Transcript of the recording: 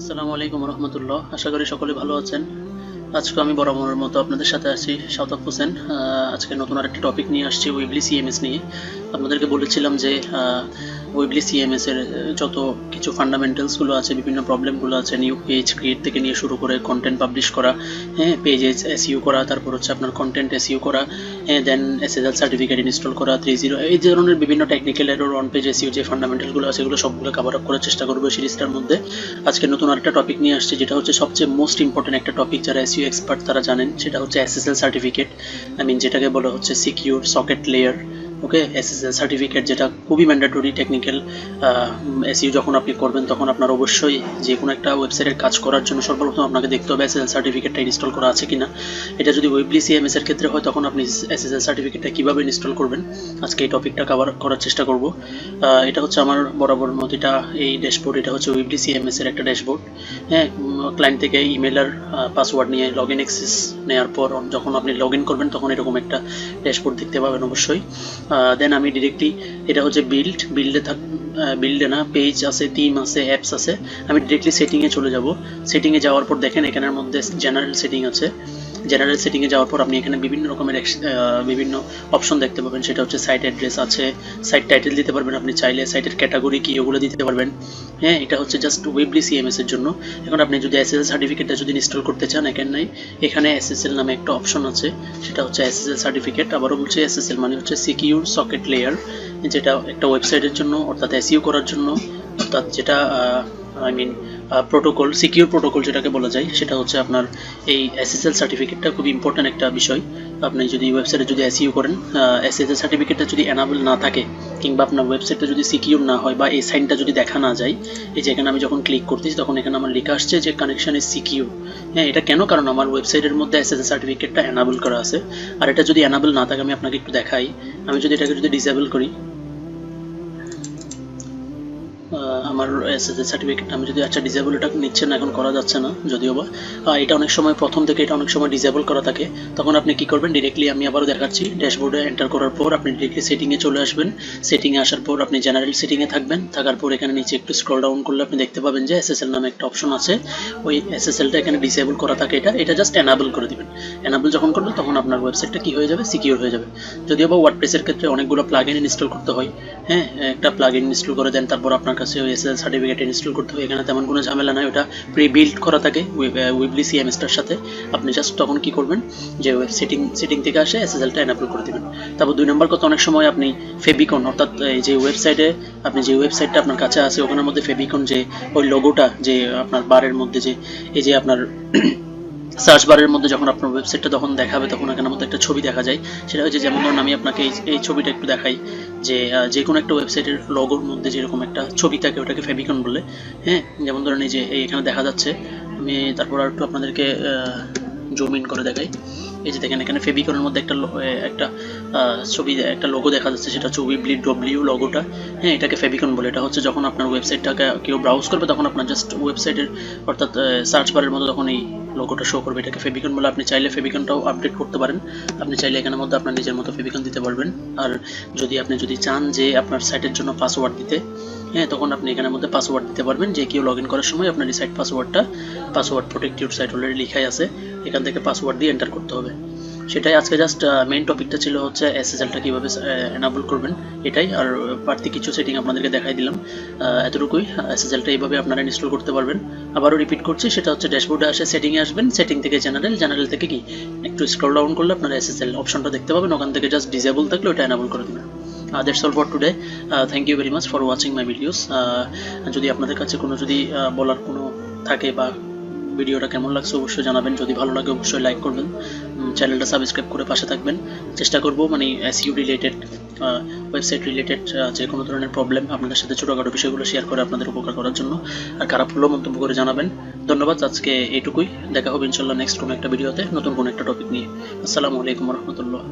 আসসালামু আলাইকুম রহমতুল্লাহ। আশা করি সকলে ভালো আছেন। আজকে আমি বরাবরের মতো আপনাদের সাথে আছি শাওতাব হোসেন। আজকে নতুন আরেকটি টপিক নিয়ে আসছি উইবলি সিএমএস নিয়ে। আপনাদেরকে বলেছিলাম যে উইবলি সিএমএস এর যত কিছু ফান্ডামেন্টালসগুলো আছে, বিভিন্ন প্রবলেমগুলো আছে, নিউ পেজ ক্রিয়েট থেকে নিয়ে শুরু করে কন্টেন্ট পাবলিশ করা, হ্যাঁ, পেজ এসইও করা, তারপর হচ্ছে আপনার কন্টেন্ট এসইও করা, হ্যাঁ, দেন এসএসএল সার্টিফিকেট ইনস্টল করা 30, এই ধরনের বিভিন্ন technical error on page SEO যে ফান্ডামেন্টালগুলো আছে এগুলো সবগুলো কভার আপ করার চেষ্টা করবো সিরিজটার মধ্যে। আজকে নতুন আরেকটা টপিক নিয়ে আসছে যেটা হচ্ছে সবচেয়ে মোস্ট ইম্পর্টেন্ট একটা টপিক, যারা এসইও এক্সপার্ট তারা জানেন, সেটা হচ্ছে এসএসএল সার্টিফিকেট। যেটাকে বলা হচ্ছে সিকিউর সকেট লেয়ার। ওকে, এসএসএল সার্টিফিকেট যেটা খুবই ম্যান্ডেটরি টেকনিক্যাল। এসইও যখন আপনি করবেন তখন আপনার অবশ্যই যে কোনো একটা ওয়েবসাইটের কাজ করার জন্য সর্বপ্রথম আপনাকে দেখতে হবে এসএসএল সার্টিফিকেটটা ইনস্টল করা আছে কিনা। এটা যদি উইবলি সিএমএস এর ক্ষেত্রে হয় তখন আপনি এসএসএল সার্টিফিকেটটা কীভাবে ইনস্টল করবেন, আজকে এই টপিকটা কভার করার চেষ্টা করব। এটা হচ্ছে আমার বরাবর মতো এটা এই ড্যাশবোর্ড, এটা হচ্ছে উইবলি সিএমএস এর একটা ড্যাশবোর্ড। হ্যাঁ, ক্লায়েন্ট থেকে ইমেল আর পাসওয়ার্ড নিয়ে লগ ইন অ্যাক্সেস নেওয়ার পর যখন আপনি লগ ইন করবেন তখন এরকম একটা ড্যাশবোর্ড দেখতে পাবেন অবশ্যই। দেন আমি ডিরেক্টলি, এটা হচ্ছে বিল্ডে না, পেজ আছে, থিম আছে, অ্যাপস আছে। আমি ডিরেক্টলি সেটিংয়ে চলে যাব। সেটিংয়ে যাওয়ার পর দেখেন এখানের মধ্যে জেনারেল সেটিং আছে। জেনারেল সেটিংয়ে যাওয়ার পর আপনি এখানে বিভিন্ন রকমের বিভিন্ন অপশন দেখতে পাবেন। সেটা হচ্ছে সাইট অ্যাড্রেস আছে, সাইট টাইটেল দিতে পারবেন আপনি চাইলে, সাইটের ক্যাটাগরি কি ওগুলো দিতে পারবেন। হ্যাঁ, এটা হচ্ছে জাস্ট উইবলি সিএমএস এর জন্য। এখন আপনি যদি এসএসএল সার্টিফিকেটটা যদি ইনস্টল করতে চান, এখানে এসএসএল নামে একটা অপশন আছে, সেটা হচ্ছে এসএসএল সার্টিফিকেট। আবারও বলছি, এসএসএল মানে হচ্ছে সিকিউর সকেট লেয়ার, যেটা একটা ওয়েবসাইটের জন্য অর্থাৎ এসইও করার জন্য, অর্থাৎ যেটা প্রোটোকল, সিকিউর প্রোটোকল যেটাকে বলা যায়, সেটা হচ্ছে আপনার এই এসএসএল সার্টিফিকেটটা খুব ইম্পর্ট্যান্ট একটা বিষয়। আপনি যদি ওয়েবসাইটে যদি এসইও করেন, এসএসএল সার্টিফিকেটটা যদি এনাবেল না থাকে কিংবা আপনার ওয়েবসাইটটা যদি সিকিউর না হয় বা এই সাইনটা যদি দেখা না যায়, এই যে এখানে আমি যখন ক্লিক করতেছি তখন এখানে আমার লেখা আসছে যে কানেকশন ইজ সিকিউর। হ্যাঁ, এটা কেন? কারণ আমার ওয়েবসাইটের মধ্যে এসএসএল সার্টিফিকেটটা এনাবেল করা আছে। আর এটা যদি এনাবেল না থাকে আমি আপনাকে একটু দেখাই। আমি যদি এটাকে যদি ডিসেবল করি, আমার এসএসএল সার্টিফিকেট আমি যদি, আচ্ছা ডিসেবল এটা নিচ্ছে না, এখন করা যাচ্ছে না যদিও বা এটা অনেক সময় প্রথম থেকে এটা অনেক সময় ডিসেবল করা থাকে। তখন আপনি কি করবেন, ডিরেক্টলি আমি আবারও দেখাচ্ছি, ড্যাশবোর্ডে এন্টার করার পর আপনি ডিরেক্টলি সেটিংয়ে চলে আসবেন। সেটিংয়ে আসার পর আপনি জেনারেল সেটিংয়ে থাকবেন, থাকার পর এখানে নিচে একটু স্ক্রল ডাউন করলে আপনি দেখতে পাবেন যে এসএসএল নামে একটা অপশন আছে। ওই এসএসএলটা এখানে ডিসেবল করা থাকে, এটা জাস্ট এনাবল করে দিবেন। এনাবল যখন করবেন তখন আপনার ওয়েবসাইটটা কি হয়ে যাবে, সিকিউর হয়ে যাবে। যদিও বা ওয়ার্ডপ্রেসের ক্ষেত্রে অনেকগুলো প্লাগইন ইনস্টল করতে হয়। হ্যাঁ, একটা প্লাগইন ইনস্টল করে দেন, তারপর আপনার কাছে ওই এসএসএল সার্টিফিকেট ইনস্টল করতে হয়। এখানে তেমন কোনো ঝামেলা নাই, ওটা প্রি বিল্ড করা থাকে উইবলি সিএমএসটার সাথে। আপনি জাস্ট তখন কি করবেন, যে সেটিং থেকে আসে এসএসএলটা এনাবল করে দিবেন। তারপর 2 নম্বর কথা, অনেক সময় আপনি ফেবিকন, অর্থাৎ এই যে ওয়েবসাইটে আপনি যে ওয়েবসাইটটা আপনার কাছে আছে ওখানের মধ্যে ফেবিকন যে ওই লোগোটা যে আপনার বারের মধ্যে যে এই যে আপনার সার্চ বারের মধ্যে যখন আপনার ওয়েবসাইটটা তখন দেখাবে তখন এখানের মধ্যে একটা ছবি দেখা যায়। সেটা হচ্ছে, যেমন ধরুন আমি আপনাকে এই ছবিটা একটু দেখাই, যে কোনো একটা ওয়েবসাইটের লোগোর মধ্যে যেরকম একটা ছবি থাকে ওটাকে ফেবিকন বলে। হ্যাঁ, যেমন ধরুন এই যে এখানে দেখা যাচ্ছে, আমি তারপর আর একটু আপনাদেরকে জুম ইন করে দেখাই। এই যে দেখেন এখানে ফেবিকনের মধ্যে একটা ছবি, একটা লোগো দেখা যাচ্ছে, সেটা হচ্ছে উইবলি ডব্লিউ লোগোটা। হ্যাঁ, এটাকে ফেবিকন বলে। এটা হচ্ছে যখন আপনার ওয়েবসাইটটাকে কেউ ব্রাউজ করবে তখন আপনার জাস্ট ওয়েবসাইটের অর্থাৎ সার্চ বারের মধ্যে তখন এই লোগোটা শো করবে, এটাকে ফেবিকন বলে। আপনি চাইলে ফেবিকনটাও আপডেট করতে পারেন। আপনি চাইলে এখানের মধ্যে আপনার নিজের মতো ফেবিকন দিতে পারবেন। আর আপনি যদি চান যে আপনার সাইটের জন্য পাসওয়ার্ড দিতে, হ্যাঁ, তখন আপনি এখানের মধ্যে পাসওয়ার্ড দিতে পারবেন, যে কেউ লগ ইন করার সময় আপনার এই site password protect your site already লেখাই আছে, এখান থেকে পাসওয়ার্ড দিয়ে এন্টার করতে হবে। সেটাই আজকে জাস্ট মেইন টপিকটা ছিল হচ্ছে এসএসএলটা কীভাবে এনাবল করবেন এটাই। আর বাড়তি কিছু সেটিং আপনাদেরকে দেখাই দিলাম, এতটুকুই। এসএসএলটা এইভাবে আপনারা ইনস্টল করতে পারবেন। আবারও রিপিট করছি, সেটা হচ্ছে ড্যাশবোর্ডে আসে, সেটিংয়ে আসবেন, সেটিং থেকে জেনারেল থেকে কি একটু স্ক্রল ডাউন করলে আপনারা এসএসএল অপশনটা দেখতে পাবেন, ওখান থেকে জাস্ট ডিসেবল থাকলে ওটা এনাবল করে দেবেন। That's all for today. Thank you very much for watching my videos. যদি আপনাদের কাছে কোনো বলার কোনো থাকে বা ভিডিওটা কেমন লাগছে অবশ্যই জানাবেন। যদি ভালো লাগে অবশ্যই লাইক করবেন, চ্যানেলটা সাবস্ক্রাইব করে পাশে থাকবেন। চেষ্টা করব এসইও রিলেটেড, ওয়েবসাইট রিলেটেড যে কোনো ধরনের প্রবলেম আপনাদের সাথে ছোটোখাটো বিষয়গুলো শেয়ার করে আপনাদের উপকার করার জন্য। আর খারাপ হলেও মন্তব্য করে জানাবেন। ধন্যবাদ, আজকে এইটুকুই। দেখা হবে ইনশাল্লাহ নেক্সট কোনো একটা ভিডিওতে নতুন কোনো একটা টপিক নিয়ে। আসসালামু আলাইকুম রহমতুল্লাহ।